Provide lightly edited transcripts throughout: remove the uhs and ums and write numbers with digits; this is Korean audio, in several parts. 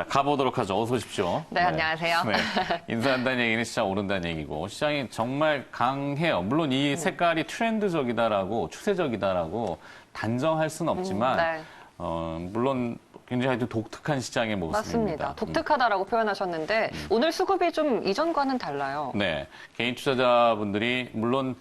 자, 가보도록 하죠. 어서 오십시오. 네, 안녕하세요. 네. 인사한다는 얘기는 시장 오른다는 얘기고, 시장이 정말 강해요. 물론 이 색깔이 트렌드적이다라고, 추세적이다라고 단정할 수는 없지만, 네. 물론 굉장히 독특한 시장의 모습입니다. 맞습니다. 독특하다라고 표현하셨는데, 오늘 수급이 좀 이전과는 달라요. 네. 개인 투자자분들이, 물론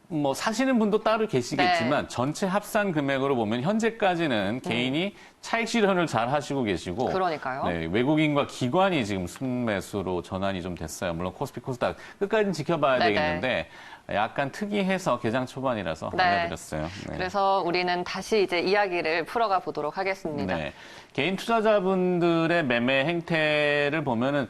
뭐 사시는 분도 따로 계시겠지만 네. 전체 합산 금액으로 보면 현재까지는 개인이 차익 실현을 잘 하시고 계시고 그러니까요. 네, 외국인과 기관이 지금 순매수로 전환이 좀 됐어요. 물론 코스피 코스닥 끝까지는 지켜봐야 네네. 되겠는데 약간 특이해서 개장 초반이라서 네. 알려드렸어요. 네. 그래서 우리는 다시 이제 이야기를 풀어가 보도록 하겠습니다. 네. 개인 투자자분들의 매매 행태를 보면은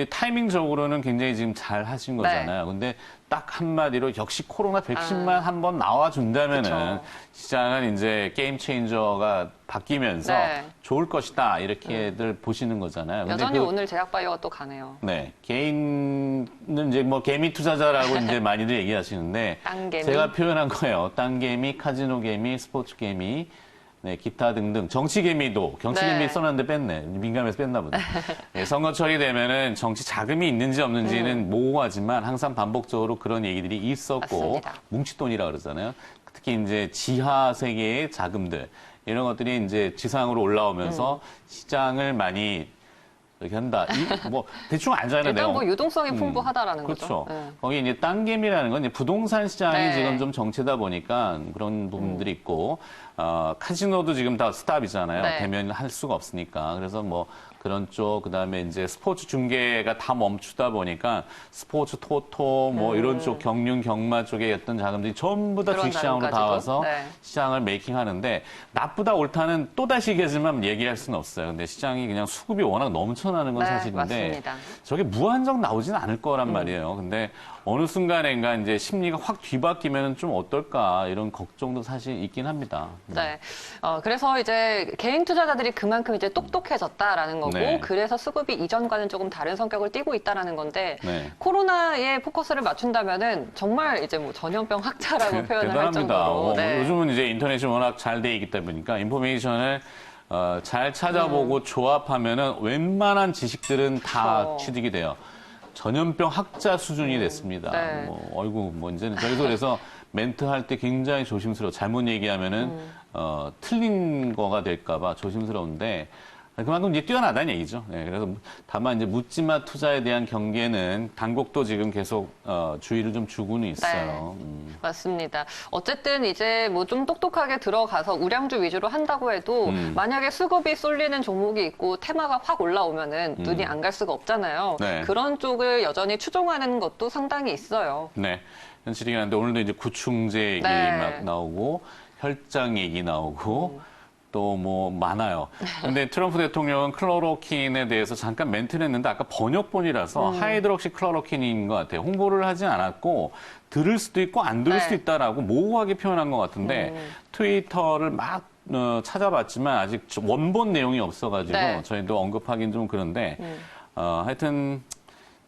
타이밍적으로는 굉장히 지금 잘 하신 거잖아요. 근데 딱 한마디로 역시 코로나 백신만 한번 나와준다면은 그쵸. 시장은 이제 게임 체인저가 바뀌면서 네. 좋을 것이다 이렇게들 보시는 거잖아요. 근데 여전히 오늘 제약바이오가 또 가네요. 네. 개인은 이제 뭐 개미 투자자라고 이제 많이들 얘기하시는데 땅개미. 제가 표현한 거예요. 땅개미, 카지노 개미, 스포츠 개미, 네, 기타 등등. 정치 개미도 경치 개미 네. 써놨는데 뺐네. 민감해서 뺐나 보네. 네, 선거철이 되면은 정치 자금이 있는지 없는지는 모호하지만 항상 반복적으로 그런 얘기들이 있었고 맞습니다. 뭉치돈이라 그러잖아요. 특히 이제 지하 세계의 자금들 이런 것들이 이제 지상으로 올라오면서 시장을 많이 이렇게 한다. 뭐 대충 알잖아요. 일단 뭐 유동성이 풍부하다라는 그렇죠. 거죠. 네. 거기 이제 땅개미라는 건 이제 부동산 시장이 네. 지금 좀 정체다 보니까 그런 부분들이 있고, 카지노도 지금 다 스탑이잖아요. 네. 대면을 할 수가 없으니까. 그래서 뭐 그런 쪽, 그 다음에 이제 스포츠 중계가 다 멈추다 보니까 스포츠 토토 뭐 이런 쪽 경륜, 경마 쪽에 어떤 자금들이 전부 다 그런 주식시장으로 다 자금까지도? 와서 네. 시장을 메이킹하는데 나쁘다 옳다는 또다시 얘기하지만 얘기할 수는 없어요. 근데 시장이 그냥 수급이 워낙 넘쳐나는 건 네, 사실인데 맞습니다. 저게 무한정 나오지는 않을 거란 말이에요. 근데 어느 순간인가 이제 심리가 확 뒤바뀌면 좀 어떨까 이런 걱정도 사실 있긴 합니다. 네. 그래서 이제 개인 투자자들이 그만큼 이제 똑똑해졌다라는 거고, 네. 그래서 수급이 이전과는 조금 다른 성격을 띠고 있다라는 건데, 네. 코로나에 포커스를 맞춘다면은 정말 이제 뭐 전염병 학자라고 표현을 할 대단합니다. 정도로. 네. 요즘은 이제 인터넷이 워낙 잘 돼 있다 보니까 인포메이션을 잘 찾아보고 조합하면은 웬만한 지식들은 다 그렇죠. 취득이 돼요. 전염병 학자 수준이 됐습니다. 네. 어이구, 뭐 이제는 저희도 그래서 멘트 할 때 굉장히 조심스러워. 잘못 얘기하면은 틀린 거가 될까봐 조심스러운데. 그만큼 이제 뛰어나다는 얘기죠. 네, 그래서 다만 이제 묻지마 투자에 대한 경계는 당국도 지금 계속 주의를 좀 주고는 있어요. 맞습니다. 어쨌든 이제 뭐 좀 똑똑하게 들어가서 우량주 위주로 한다고 해도 만약에 수급이 쏠리는 종목이 있고 테마가 확 올라오면은 눈이 안 갈 수가 없잖아요. 네. 그런 쪽을 여전히 추종하는 것도 상당히 있어요. 네, 현실이긴 한데 오늘도 이제 구충제 얘기 네. 막 나오고 혈장 얘기 나오고 또 뭐 많아요. 근데 트럼프 대통령은 클로로킨에 대해서 잠깐 멘트를 했는데 아까 번역본이라서 하이드록시 클로로킨인 것 같아요. 홍보를 하진 않았고 들을 수도 있고 안 들을 네. 수도 있다라고 모호하게 표현한 것 같은데 트위터를 막 찾아봤지만 아직 원본 내용이 없어가지고 네. 저희도 언급하긴 좀 그런데 하여튼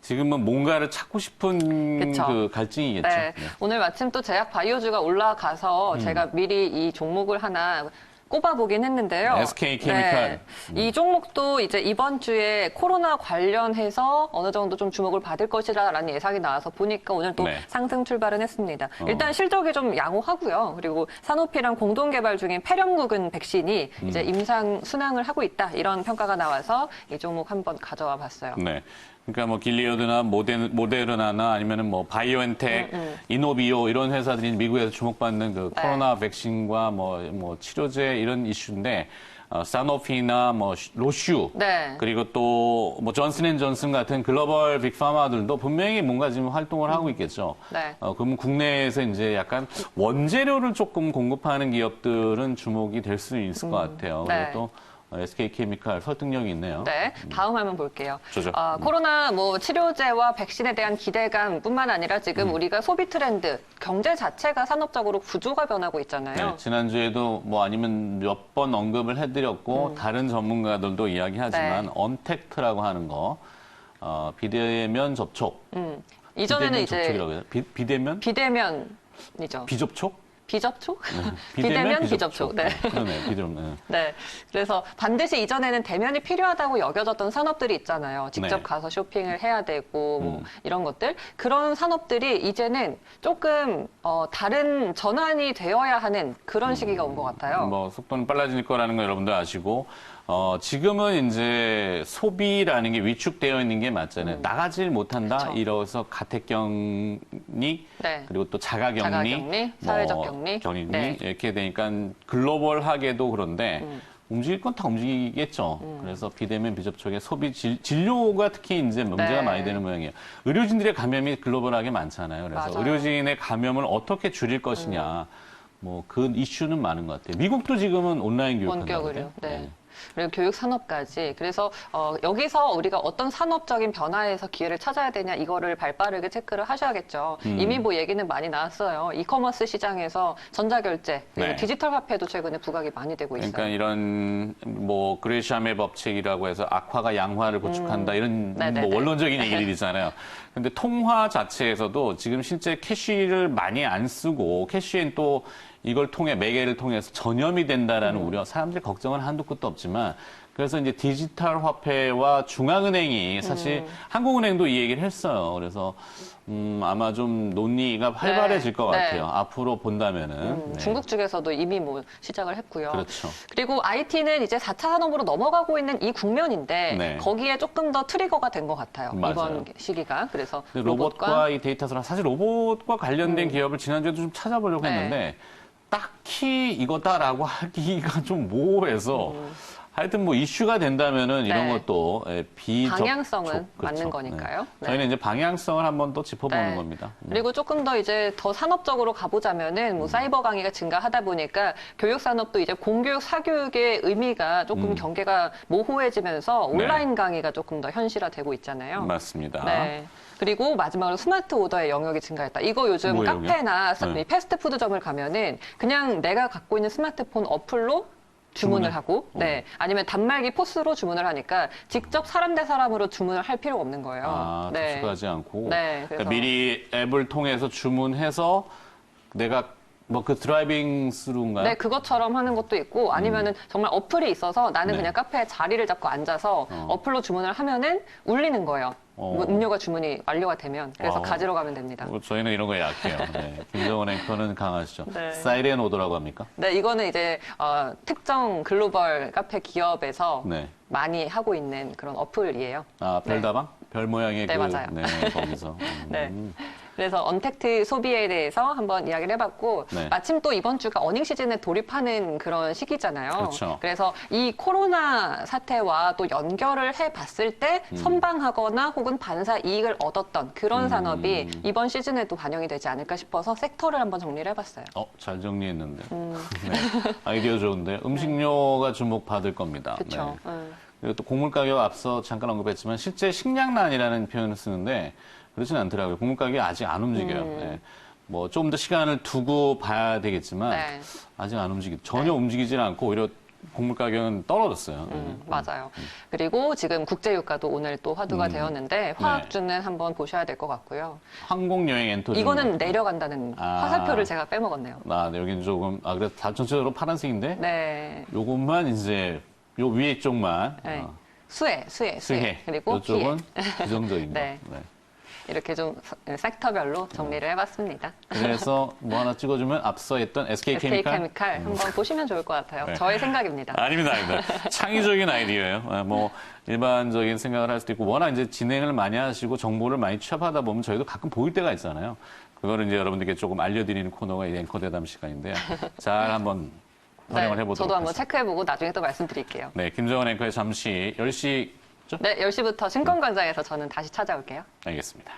지금은 뭔가를 찾고 싶은 그쵸. 그 갈증이겠죠. 네. 네. 오늘 마침 또 제약 바이오주가 올라가서 제가 미리 이 종목을 하나 꼽아보긴 했는데요. SK 케미칼. 이 종목도 이제 이번 주에 코로나 관련해서 어느 정도 좀 주목을 받을 것이라는 예상이 나와서 보니까 오늘 또 네. 상승 출발은 했습니다. 일단 실적이 좀 양호하고요. 그리고 사노피랑 공동 개발 중인 폐렴구근 백신이 이제 임상 순항을 하고 있다. 이런 평가가 나와서 이 종목 한번 가져와 봤어요. 네. 그러니까 뭐 길리어드나 모데르나나 아니면은 뭐 바이오엔텍, 이노비오 이런 회사들이 미국에서 주목받는 그 네. 코로나 백신과 뭐 치료제 이런 이슈인데 사노피나 뭐 로슈 네. 그리고 또 뭐 존슨앤존슨 같은 글로벌 빅파마들도 분명히 뭔가 지금 활동을 하고 있겠죠. 네. 그러면 국내에서 이제 약간 원재료를 조금 공급하는 기업들은 주목이 될 수 있을 것 같아요. 네. 그리고 또 SK케미칼 설득력이 있네요. 네, 다음 화면 볼게요. 좋죠. 코로나 뭐 치료제와 백신에 대한 기대감뿐만 아니라 지금 우리가 소비 트렌드, 경제 자체가 산업적으로 구조가 변하고 있잖아요. 네, 지난주에도 뭐 아니면 몇 번 언급을 해드렸고 다른 전문가들도 이야기하지만 네. 언택트라고 하는 거 비대면 접촉. 이전에는 비대면 이제 접촉이라고 해요? 비대면? 비대면이죠. 비접촉? 비접촉? 비대면 비접촉. 네. 그러네, 비대면. 네. 네. 그래서 반드시 이전에는 대면이 필요하다고 여겨졌던 산업들이 있잖아요. 직접 네. 가서 쇼핑을 해야 되고 뭐 이런 것들. 그런 산업들이 이제는 조금 다른 전환이 되어야 하는 그런 시기가 온 것 같아요. 뭐 속도는 빨라질 거라는 거 여러분들 아시고 지금은 이제 소비라는 게 위축되어 있는 게 맞잖아요. 나가질 못한다. 그쵸. 이래서 가택격리 네. 그리고 또 자가격리, 자가격리, 사회적 격리. 격리 네. 이렇게 되니까 글로벌하게도 그런데 움직일 건 다 움직이겠죠. 그래서 비대면 비접촉의 소비 진료가 특히 이제 문제가 네. 많이 되는 모양이에요. 의료진들의 감염이 글로벌하게 많잖아요. 그래서 맞아요. 의료진의 감염을 어떻게 줄일 것이냐. 뭐 그 이슈는 많은 것 같아요. 미국도 지금은 온라인 교육한다고 원격 그래요. 의료. 네. 그리고 교육 산업까지. 그래서 여기서 우리가 어떤 산업적인 변화에서 기회를 찾아야 되냐 이거를 발빠르게 체크를 하셔야겠죠. 이미 뭐 얘기는 많이 나왔어요. 이커머스 시장에서 전자결제, 그리고 네. 디지털 화폐도 최근에 부각이 많이 되고 있어요. 그러니까 이런 뭐 그레샴의 법칙이라고 해서 악화가 양화를 구축한다 이런 네네네. 뭐 원론적인 얘기들이잖아요. 근데 통화 자체에서도 지금 실제 캐시를 많이 안 쓰고 캐시엔 또 이걸 통해 매개를 통해서 전염이 된다라는 우려, 사람들이 걱정은 한도 끝도 없지만 그래서 이제 디지털 화폐와 중앙은행이 사실 한국은행도 이 얘기를 했어요. 그래서 아마 좀 논의가 활발해질 것 네. 같아요. 앞으로 본다면은. 네. 중국 측에서도 이미 뭐 시작을 했고요. 그렇죠. 그리고 IT는 이제 4차 산업으로 넘어가고 있는 이 국면인데 네. 거기에 조금 더 트리거가 된 것 같아요. 맞아요. 이번 시기가. 그래서 근데 로봇과 이 데이터 산업, 사실 로봇과 관련된 기업을 지난주에도 좀 찾아보려고 네. 했는데 딱히 이거다라고 하기가 좀 모호해서 하여튼 뭐 이슈가 된다면은 이런 네. 것도 방향성은 비접촉, 그렇죠. 맞는 거니까요. 네. 네. 저희는 이제 방향성을 한번 또 짚어보는 네. 겁니다. 그리고 조금 더 이제 더 산업적으로 가보자면은 뭐 사이버 강의가 증가하다 보니까 교육 산업도 이제 공교육, 사교육의 의미가 조금 경계가 모호해지면서 온라인 강의가 조금 더 현실화되고 있잖아요. 맞습니다. 네. 그리고 마지막으로 스마트 오더의 영역이 증가했다. 이거 요즘 뭐예요, 카페나 네. 패스트푸드점을 가면은 그냥 내가 갖고 있는 스마트폰 어플로 주문을 하고, 네. 아니면 단말기 포스로 주문을 하니까 직접 사람 대 사람으로 주문을 할 필요가 없는 거예요. 아, 네. 접속하지 않고. 네, 그러니까 그래서- 미리 앱을 통해서 주문해서 내가 뭐 그 드라이빙 스루인가요? 네, 그것처럼 하는 것도 있고 아니면은 정말 어플이 있어서 나는 네. 그냥 카페에 자리를 잡고 앉아서 어플로 주문을 하면은 울리는 거예요. 뭐 음료가 주문이 완료가 되면. 그래서 가지러 가면 됩니다. 저희는 이런 거에 약해요. 네. 김정은 앵커는 강하시죠. 네. 사이렌 오더라고 합니까? 네, 이거는 이제 특정 글로벌 카페 기업에서 네. 많이 하고 있는 그런 어플이에요. 아, 별다방? 별 모양의 네, 그, 맞아요. 네, 거기서. 네. 그래서 언택트 소비에 대해서 한번 이야기를 해봤고 네. 마침 또 이번 주가 어닝 시즌에 돌입하는 그런 시기잖아요. 그렇죠. 그래서 이 코로나 사태와 또 연결을 해봤을 때 선방하거나 혹은 반사 이익을 얻었던 그런 산업이 이번 시즌에도 반영이 되지 않을까 싶어서 섹터를 한번 정리를 해봤어요. 잘 정리했는데. 네. 아이디어 좋은데. 음식료가 주목받을 겁니다. 그렇죠. 네. 그리고 또 곡물 가격 앞서 잠깐 언급했지만 실제 식량난이라는 표현을 쓰는데 그렇진 않더라고요. 곡물 가격이 아직 안 움직여요. 네. 뭐 좀 더 시간을 두고 봐야 되겠지만 네. 아직 안 전혀 움직이질 않고 오히려 곡물 가격은 떨어졌어요. 맞아요. 그리고 지금 국제유가도 오늘 또 화두가 되었는데 화학주는 한번 보셔야 될 것 같고요. 항공여행 엔터 이거는 내려간다는 아. 화살표를 제가 빼먹었네요. 네, 여기는 조금 그래서 다 전체적으로 파란색인데 네. 요것만 이제 요 위에 쪽만 네. 수혜. 그리고 이쪽은 피해. 부정적인 거. 네. 네. 이렇게 좀 섹터별로 정리를 해봤습니다. 그래서 뭐 하나 찍어주면 앞서 했던 SK 케미칼. SK케미칼 한번 보시면 좋을 것 같아요. 네. 저의 생각입니다. 아닙니다. 창의적인 아이디어예요. 뭐 일반적인 생각을 할 수도 있고 워낙 이제 진행을 많이 하시고 정보를 많이 취합하다 보면 저희도 가끔 보일 때가 있잖아요. 그거를 이제 여러분들께 조금 알려드리는 코너가 이 앵커 대담 시간인데요. 잘 한번 활용을 해보도록 저도 한번 하겠습니다. 체크해보고 나중에 또 말씀드릴게요. 네, 김정은 앵커의 잠시 10시 네, 10시부터 증권광장에서 저는 다시 찾아올게요. 알겠습니다.